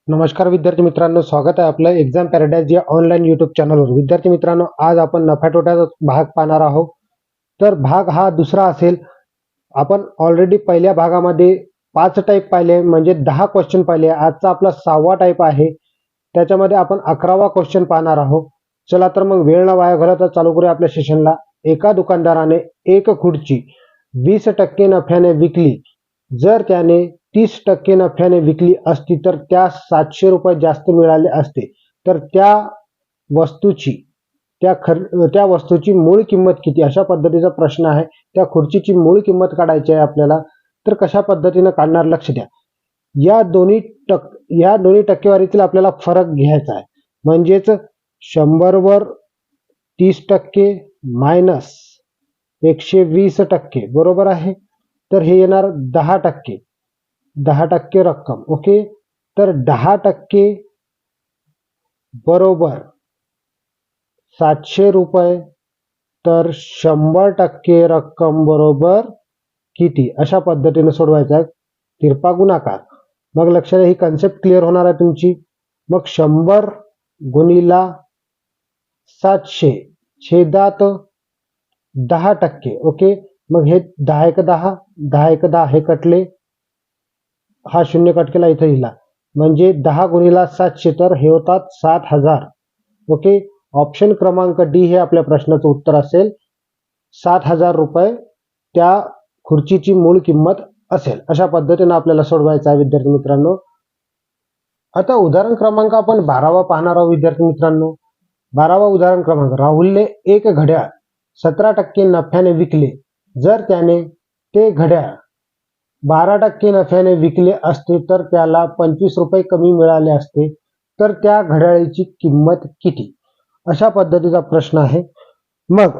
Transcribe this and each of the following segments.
नमस्कार विद्यार्थी मित्रांनो, स्वागत आहे आपलं एक्झाम पॅराडाईज या ऑनलाईन यूट्यूब चॅनलवर। विद्यार्थी मित्रांनो, आज आपण नफा तोट्याचा भाग पाहणार आहोत। तर भाग हा दुसरा असेल। आपण ऑलरेडी पहिल्या भागामध्ये 5 टाईप पाहिले, म्हणजे 10 क्वेश्चन पाहिले। आजचा आपला 6वा टाईप आहे, त्याच्यामध्ये आपण 11वा क्वेश्चन पाहणार आहोत। चला तर मग वेळ न वाया घालवता चालू करूया आपल्या सेशनला। एका दुकानदाराने एक खुर्ची 20% नफ्याने विकली। जर त्याने 30% नफ्याने विकली असती तर त्यास 700 रुपये जास्त मिळाले असते। तर त्या वस्तूची मूळ किंमत किती, अशा पद्धतीचा प्रश्न आहे। त्या खुर्चीची मूळ किंमत काढायची आहे आपल्याला। तर कशा पद्धतीने काढणार, लक्ष द्या। या दोन्ही टक्केवारीतील आपल्याला फरक घ्यायचा आहे। म्हणजेच 100 वर 30% मायनस 120% बरोबर आहे। तर हे येणार 10%, 10% रक्कम। ओके, तर 10% बरोबर 700 रुपये, तर 100% रक्कम बरोबर किती, अशा पद्धतीने सोडवायचा आहे तिरपा गुणाकार। मग लक्षात ही कन्सेप्ट क्लिअर होणार आहे तुमची। मग 100 गुणिला 700 छेदात 10%। ओके, मग हे 10 एक 10, 10 एक 10 हे कटले, हा शून्य कट केला, इथे लिहिला, म्हणजे 10 गुणिला 700, तर हे होतात 7000। ओके, ऑप्शन क्रमांक डी हे आपल्या प्रश्नाचं उत्तर असेल। 7000 रुपये त्या खुर्चीची मूळ किंमत असेल। अशा पद्धतीने आपल्याला सोडवायचं आहे विद्यार्थी मित्रांनो। आता उदाहरण क्रमांक आपण 12वा पाहणार आहोत विद्यार्थी मित्रांनो। 12वा उदाहरण क्रमांक, राहुलने एक घड्याळ 17% नफ्याने विकले। जर त्याने ते घड्याळ 12% नफ्याने विकले असते तर त्याला 25 रुपये कमी मिळाले असते। तर त्या घड्याळीची किंमत किती, अशा पद्धतीचा प्रश्न आहे। मग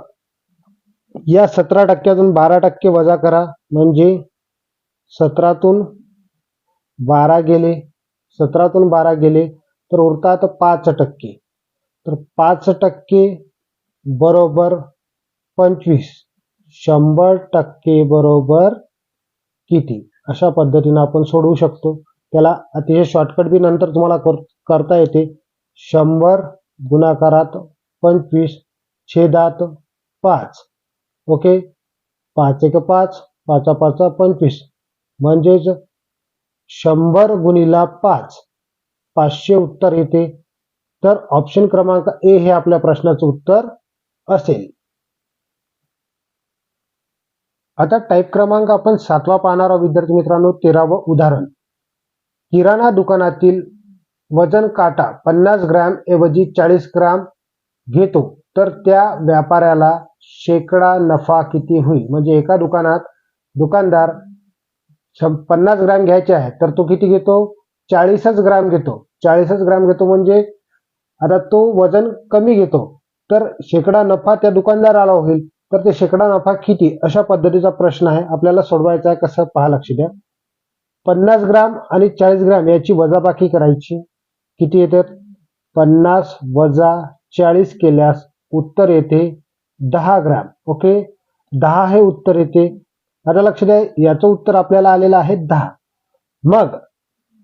या 17%तून 12% वजा करा, म्हणजे 17तून 12 गेले, 17तून 12 गेले तर उरतात 5%। तर 5% बरोबर 25, 100% बरोबर किती, अशा पद्धतीने आपण सोडवू शकतो। त्याला अतिशय शॉर्टकट बी नंतर तुम्हाला करता येते। 100 गुणाकारात 25 छेदात 5। ओके, 5 एक 5, 5 5 25, म्हणजेच 100 गुणिला 5, 500 उत्तर येते। तर ऑप्शन क्रमांक ए हे आपल्या प्रश्नाचं उत्तर असेल। आता टाईप क्रमांक आपण 7वा पाहणार आहोत विद्यार्थी मित्रांनो। 13वं उदाहरण, किराणा दुकानातील वजन काटा 50 ग्रॅम ऐवजी 40 ग्रॅम घेतो, तर त्या व्यापाऱ्याला शेकडा नफा किती होईल। म्हणजे एका दुकानात दुकानदार 50 ग्रॅम घ्यायचे आहे, तर तो किती घेतो, 40च ग्रॅम घेतो। 40च ग्रॅम घेतो म्हणजे आता तो वजन कमी घेतो, तर शेकडा नफा त्या दुकानदाराला होईल। तर ते शेकडा नफा किती, अशा पद्धतीचा प्रश्न आहे, आपल्याला सोडवायचा आहे। कसं पहा, लक्ष द्या। 50 ग्रॅम आणि 40 ग्रॅम याची वजाबाकी करायची, किती येते, 50 वजा 40 केल्यास उत्तर येते 10 ग्रॅम। ओके, 10 हे उत्तर येते। आता लक्ष द्या, याचं उत्तर आपल्याला आलेलं आहे 10। मग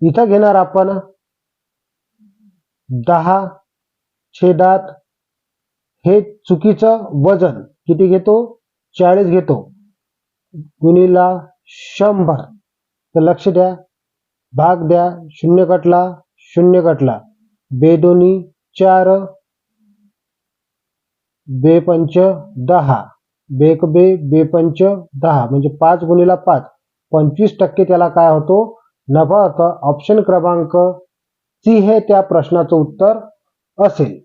इथं घेणार आपण 10 छेदात हे चुकीचं वजन किती घेतो, 40 घेतो, गुणिला 100। तर लक्ष द्या, भाग द्या, शून्य कटला, शून्य कटला, बेदोनी 4, बेपंच 10, बेक बे, बेपंच 10, म्हणजे 5 गुणिला 5, 25% त्याला काय होतो, नफा होता। ऑप्शन क्रमांक सी हे त्या प्रश्नाचं उत्तर असेल।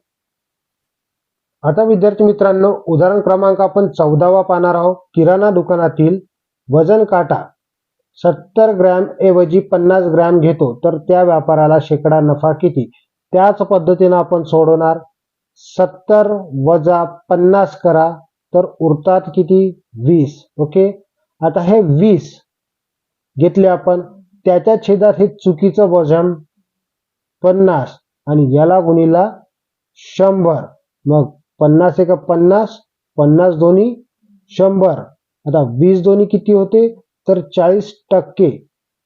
आता विद्यार्थी मित्रांनो, उदाहरण क्रमांक आपण 14वा पाहणार आहोत। किराणा दुकानातील वजन काटा 70 ग्रॅम ऐवजी 50 ग्रॅम घेतो, तर त्या व्यापाराला शेकडा नफा किती। त्याच पद्धतीने आपण सोडवणार। 70 वजा 50 करा, तर उरतात किती, 20। ओके, आता हे 20 घेतले आपण, त्याच्या छेदात हे चुकीचं वजन 50 आणि याला गुणिला 100। मग 50 एक 50, 50 दोन्ही 100। आता 20 दोन्ही किती होते, तर 40%,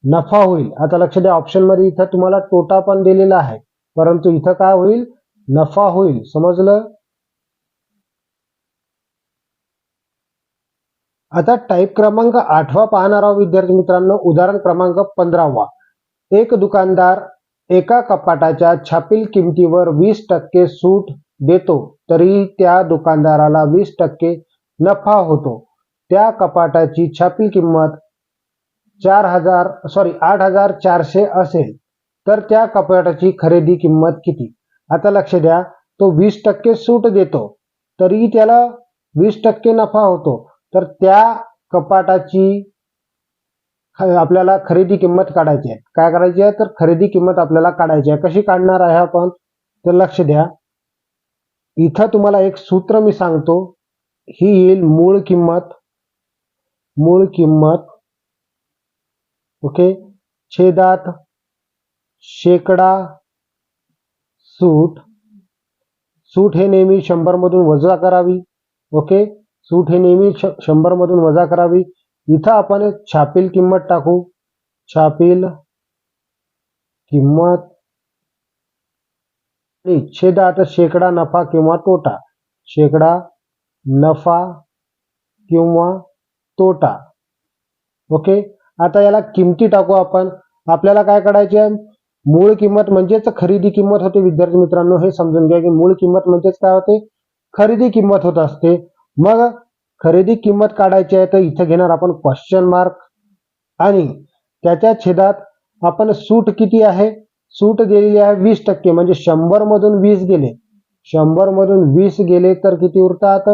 नफा होईल. आता लक्ष द्या, ऑप्शन मध्ये इथं तुम्हाला तोटा पण दिलेला आहे, परंतु इथं काय होईल, नफा होईल. समजलं? आता टाईप क्रमांक 8वा पाहणार आहोत विद्यार्थी मित्रांनो. उदाहरण क्रमांक 15वा. एक दुकानदार एका कपाटाच्या छापील किमतीवर 20% सूट देतो, तरी त्या दुकानदाराला 20% नफा होतो. त्या कपाटाची छापील किंमत 8,400 असेल, तर त्या कपाटाची खरेदी किंमत किती? आता लक्ष द्या, तो 20% सूट देतो तरी त्याला 20% नफा होतो, तर त्या कपाटाची आपल्याला खरेदी किंमत काढायची आहे. काय करायची आहे, तर खरेदी किंमत आपल्याला काढायची आहे. कशी काढणार आहे आपण, तर लक्ष द्या, इथं तुम्हाला एक सूत्र मी सांगतो. ही येईल मूळ किंमत, ओके, छेदात शेकडा सूट हे नेहमी 100 मधून वजा करावी. ओके, सूट हे नेहमी 100 मधून वजा करावी. इथं आपण छापील किंमत टाकू, छापील किंमत आणि छेदात शेकडा नफा किंवा तोटा, शेकडा नफा किंवा तोटा. ओके, आता याला किमती टाकू आपण. आपल्याला काय काढायची आहे, मूळ किंमत म्हणजेच खरेदी किंमत होते. विद्यार्थी मित्रांनो, हे समजून घ्या की मूळ किंमत म्हणजेच काय होते, खरेदी किंमत होत असते. मग खरेदी किंमत काढायची आहे, तर इथं घेणार आपण क्वेश्चन मार्क आणि त्याच्या छेदात आपण सूट किती आहे, सूट दिलेली आहे 20%, म्हणजे 100 मधून 20 गेले, 100 मधून 20 गेले तर किती उरतात,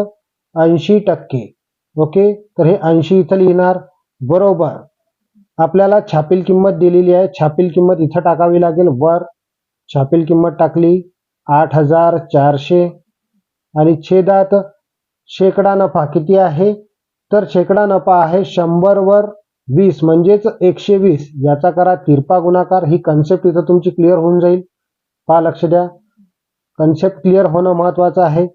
80%. ओके, तर हे 80 इथं लिहिणार. बरोबर, आपल्याला छापील किंमत दिलेली आहे, छापील किंमत इथं टाकावी लागेल. वर छापील किंमत टाकली 8,400 आणि छेदात शेकडा नफा किती आहे, तर शेकडा नफा आहे 100 वर 20 म्हणजेच 120. याचा करा तिरपा गुणाकार. ही कन्सेप्ट इथं तुमची क्लिअर होऊन जाईल. पहा, लक्ष द्या, कन्सेप्ट क्लिअर होणं महत्वाचं आहे.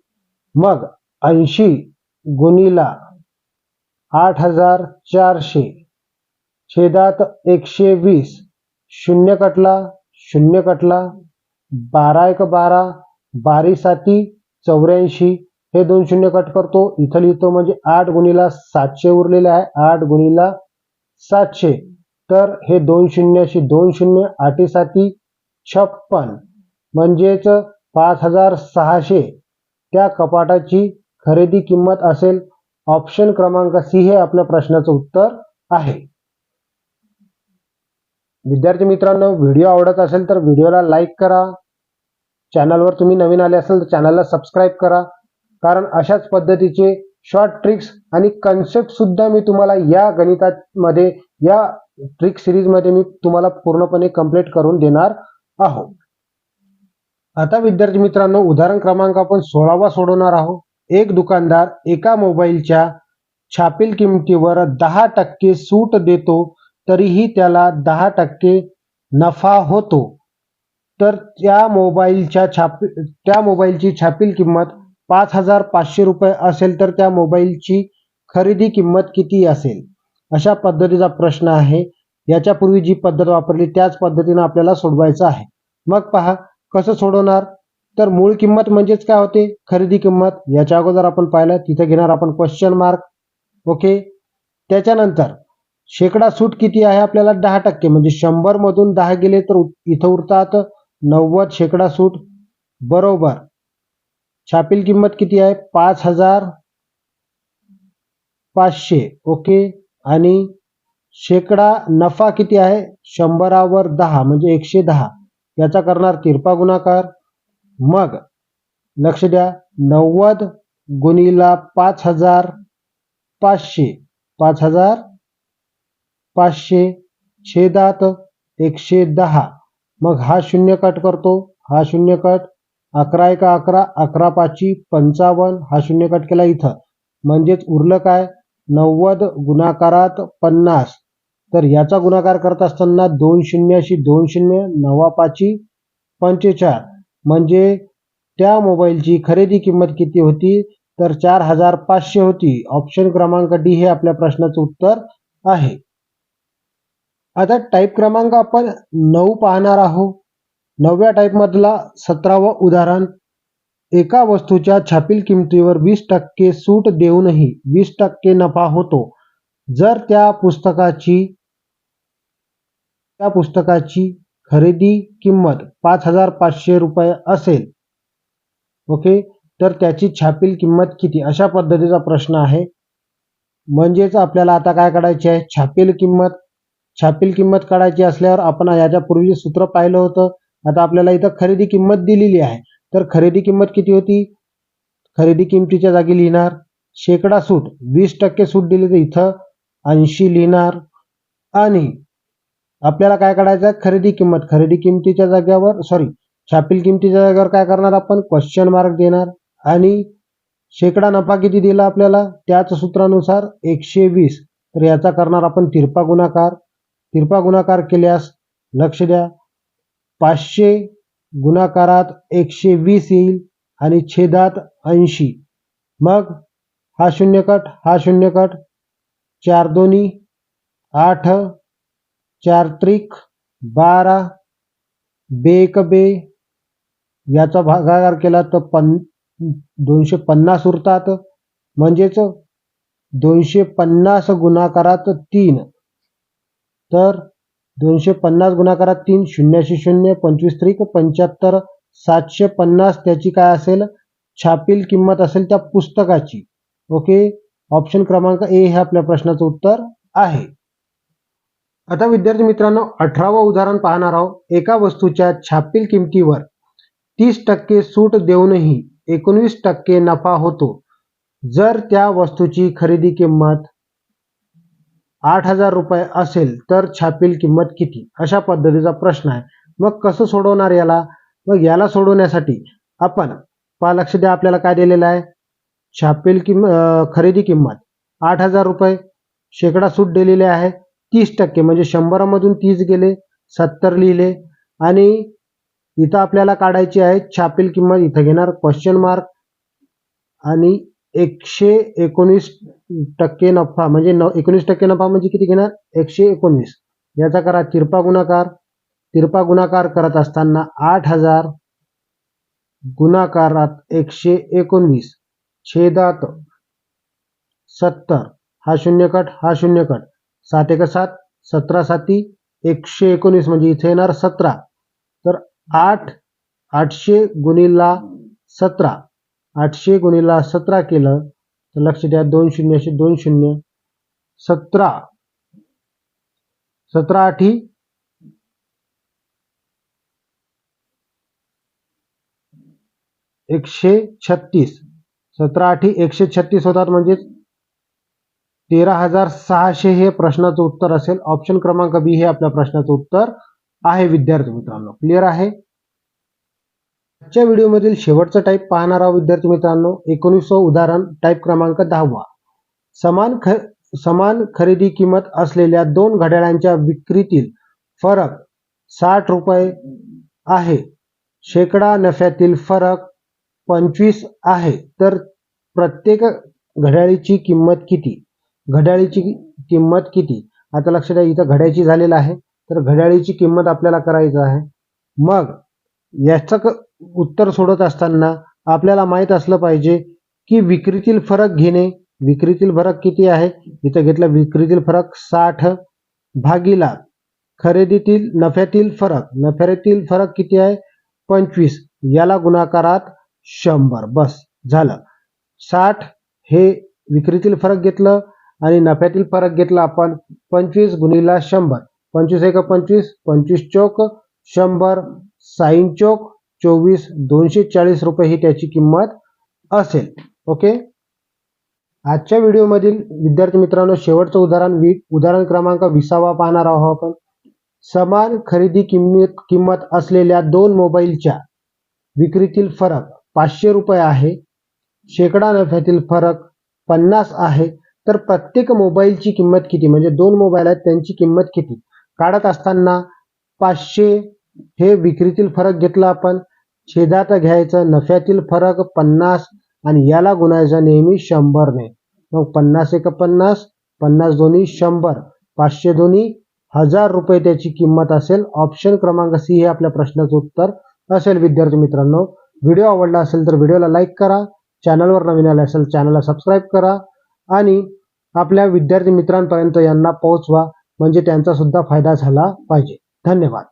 मग 80 गुणिला 8,400 छेदात 120, शून्य कटला, 12 1 12, 12 7 84, हे 2 शून्य कट करतो, इथं लिहितो, म्हणजे 8 गुणिला 700 उरलेले आहे, 8 गुणिला 700. तर हे 2 शून्याशी 2 शून्य, 8 7 56, म्हणजेच 5,600 त्या कपाटाची खरेदी किंमत असेल. ऑप्शन क्रमांक सी हे आपल्या प्रश्नाचं उत्तर आहे. विद्यार्थी मित्रांनो, व्हिडिओ आवडत असेल तर व्हिडिओला लाईक करा. चॅनलवर तुम्ही नवीन आले असेल तर चॅनलला सबस्क्राईब करा, कारण अशाच पद्धतीचे शॉर्ट ट्रिक्स आणि कन्सेप्ट सुद्धा मी तुम्हाला या गणितामध्ये, या ट्रिक सिरीजमध्ये मी तुम्हाला पूर्णपणे कंप्लीट करून देणार आहोत. आता विद्यार्थी मित्रांनो, उदाहरण क्रमांक आपण 16वा सोडवणार आहोत. एक दुकानदार एका मोबाईलच्या छापील किमतीवर 10% सूट देतो, तरीही त्याला 10% नफा होतो. तर त्या मोबाईलची छापील किंमत 5,500 रुपये असेल, तर त्या मोबाईलची खरेदी किंमत किती असेल? अशा पद्धतीचा प्रश्न आहे. याच्यापूर्वी जी पद्धत वापरली त्याच पद्धतीने आपल्याला सोडवायचं आहे. मग पहा कसं सोडवणार. तर मूळ किंमत म्हणजेच काय होते, खरेदी किंमत. याच्या अगोदर आपण पाहिलं, तिथे घेणार आपण क्वेश्चन मार्क. ओके, त्याच्यानंतर शेकडा सूट किती आहे, आपल्याला 10%, म्हणजे 100 मधून 10 गेले तर इथं उरतात 90 शेकडा सूट. बरोबर, छापील किंमत किती आहे, 5,500. ओके, आणि शेकडा नफा किती आहे, 100 वर 10 म्हणजे 110. याचा करणार तिरपा गुणाकार. मग लक्ष द्या, 90 गुणिला 5,500, 5,500 छेदात 110. मग हा शून्य कट करतो, हा शून्य कट, 11 1 11, 11 5 55, हा शून्य कट केला इथं, म्हणजेच उरलं काय, 90 गुणाकारात 50. तर याचा गुणाकार करत असताना 2 शून्याशी 2 शून्य, 9 5 45, म्हणजे त्या मोबाईलची खरेदी किंमत किती होती, तर 4,500 होती. ऑप्शन क्रमांक डी हे आपल्या प्रश्नाचं उत्तर आहे. आता टाईप क्रमांक आपण 9 पाहणार आहोत. 9व्या टाईपमधला 17वं उदाहरण. एका वस्तूच्या छापील किमतीवर 20% सूट देऊनही 20% नफा होतो जर त्या पुस्तकाची खरेदी किंमत 5,500 रुपये असेल. ओके, तर त्याची छापील किंमत किती, अशा पद्धतीचा प्रश्न आहे. म्हणजेच आपल्याला आता काय काढायचे आहे, छापील किंमत काढायची असल्यावर आपण याच्यापूर्वी सूत्र पाहिलं होतं. आता आपल्याला इथं खरेदी किंमत दिलेली आहे, तर खरेदी किंमत किती होती, खरेदी किमतीच्या जागी लिहिणार शेकडा सूट, 20% सूट दिली तर इथं 80 लिहिणार. आणि आपल्याला काय काढायचं, खरेदी किमतीच्या जागेवर छापील किमतीच्या जागेवर काय करणार आपण, क्वेश्चन मार्क देणार. आणि शेकडा नफा किती दिला आपल्याला, त्याच सूत्रानुसार 120, तर याचा करणार आपण तिरपा गुणाकार केल्यास लक्ष द्या, 500 गुणाकारात 120 येईल आणि छेदात 80. मग हा शून्य कट, 4 दोन्ही 8, 4 त्रिक 12, बेक बे, याचा भागाकार केला तर 250 उरतात. म्हणजेच 250 गुणाकारात 3, तर 250 गुणाकारात 3, 0 25 त्रिक 75, 750 त्याची काय असेल, छापील किंमत असेल त्या पुस्तकाची. ओके, ऑप्शन क्रमांक ए हे आपल्या प्रश्नाचं उत्तर आहे. आता विद्यार्थी मित्रांनो 18वं उदाहरण पाहणार आहोत. एका वस्तूच्या छापील किमतीवर 30% सूट देऊनही 19% नफा होतो जर त्या वस्तूची खरेदी किंमत 8,000 रुपये असेल तर छापील किंमत किती, अशा पद्धतीचा प्रश्न आहे. मग कसं सोडवणार याला, मग याला सोडवण्यासाठी आपण लक्ष द्या, आपल्याला काय दिलेलं आहे, खरेदी किंमत 8,000 रुपये, शेकडा सूट दिलेले आहे 30%, म्हणजे 100 मधून 30 गेले 70 लिहिले. आणि इथं आपल्याला काढायची आहे छापील किंमत, इथं घेणार क्वेश्चन मार्क. आणि 119% नफा, म्हणजे 19% नफा म्हणजे किती घेणार, 119. याचा करा तिरपा गुणाकार करत असताना 8,000 गुणाकारात 119 छेदात 70, हा शून्य कट 7 एक 7, 17 साती 119, म्हणजे इथे येणार 17. तर 800 गुणिला 17 केलं तर लक्ष द्या 2 0 2 0, 17 8 136, 17 8 136 होतात, म्हणजे 13,600 हे प्रश्नाचं उत्तर असेल. ऑप्शन क्रमांक बी हे आपल्या प्रश्नाचं उत्तर आहे. विद्यार्थी मित्रांनो, क्लिअर आहे. आजच्या व्हिडिओमधील शेवटचा टाईप पाहणार आहोत विद्यार्थी मित्रांनो. 19वं उदाहरण, टाईप क्रमांक 10वा. समान खरेदी किंमत असलेल्या 2 घड्याळांच्या विक्रीतील फरक 60 रुपये आहे. शेकडा नफ्यातील फरक 25 आहे. तर प्रत्येक घड्याळीची किंमत किती, आता लक्ष द्या, इथं घड्याची झालेलं आहे, तर घड्याळीची किंमत आपल्याला करायचं आहे. मग याचं उत्तर सोडत असताना आपल्याला माहित असलं पाहिजे की विक्रीतील फरक किती आहे. इथं घेतलं विक्रीतील फरक 60 भागीला नफ्यातील फरक किती आहे, 25, याला गुणाकारात 100. बस झालं. 60 हे विक्रीतील फरक घेतलं आणि नफ्यातील फरक घेतला आपण, 25 गुणिला 100, 25 एक 25, 25 चौक 100, 60 चौक 24, 240 रुपये ही त्याची किंमत असेल. ओके, आजच्या व्हिडिओमधील विद्यार्थी मित्रांनो शेवटचं उदाहरण क्रमांक 20वा पाहणार आहोत आपण. समान खरेदी किंमत असलेल्या 2 मोबाईलच्या विक्रीतील फरक 500 रुपये आहे. शेकडा नफ्यातील फरक 50 आहे. तर प्रत्येक मोबाईलची किंमत किती, म्हणजे 2 मोबाईल आहेत त्यांची किंमत किती काढत असताना 500 हे विक्रीतील फरक घेतला आपण, छेदात घ्यायचं नफ्यातील फरक 50 आणि याला गुणायचं नेहमी 100 ने. मग 50 एक 50, 50 दोन्ही 100, 500 दोन्ही 1000 रुपये त्याची किंमत असेल. ऑप्शन क्रमांक सी हे आपल्या प्रश्नाचं उत्तर असेल. विद्यार्थी मित्रांनो, व्हिडिओ आवडला असेल तर व्हिडिओला लाईक करा, चॅनलवर नवीन आले असेल चॅनलला सबस्क्राईब करा आणि आपल्या विद्यार्थी मित्रांपर्यंत यांना पोहोचवा, म्हणजे त्यांचा सुद्धा फायदा झाला पाहिजे. धन्यवाद.